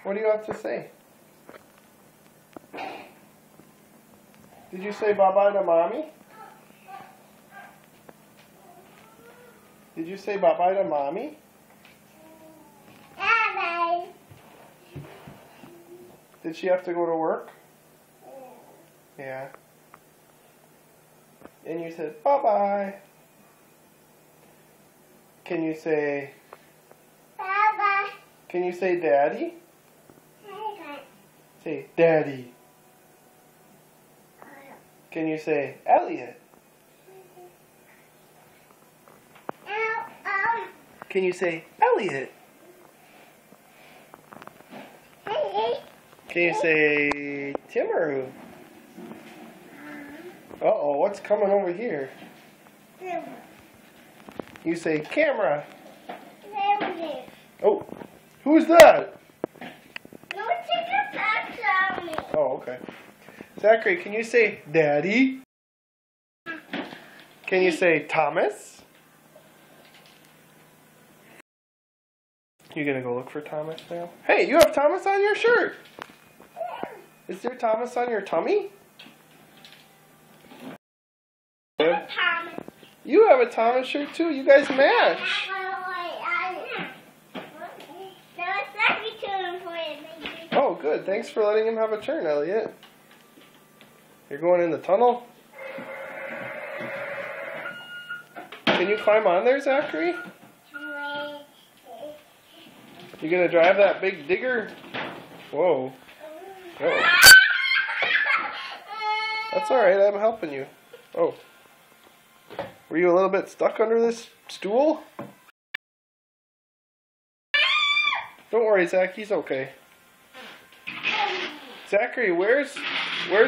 What do you have to say? Did you say bye-bye to Mommy? Did you say bye-bye to Mommy? Bye-bye. Did she have to go to work? Yeah. And you said bye-bye. Can you say... Bye-bye. Can you say Daddy? Bye-bye. Say Daddy. Can you say Elliot? Can you say Elliot? Can you say Timaru? Uh-oh, what's coming over here? You say camera. Oh, who's that? Oh, okay. Zachary, can you say Daddy? Can you say Thomas? You gonna go look for Thomas now? Hey, you have Thomas on your shirt. Is there Thomas on your tummy? You have a Thomas shirt too. You guys match. Oh, good. Thanks for letting him have a turn, Elliot. You're going in the tunnel? Can you climb on there, Zachary? You gonna drive that big digger? Whoa. Whoa. That's alright, I'm helping you. Oh. Were you a little bit stuck under this stool? Don't worry, Zach, he's okay. Zachary, where's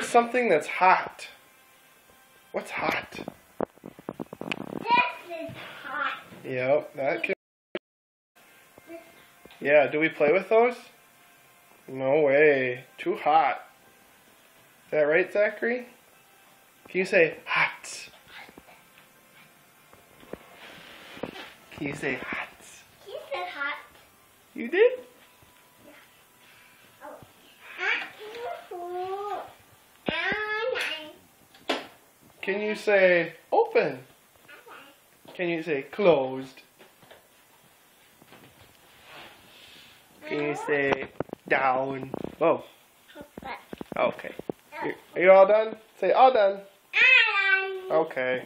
something that's hot? What's hot? This is hot. Yep, that can... Yeah, do we play with those? No way. Too hot. Is that right, Zachary? Can you say hot? Can you say hot? He said hot. You did? Can you say open? Can you say closed? Can you say down? Whoa. Okay. Are you all done? Say all done. Okay.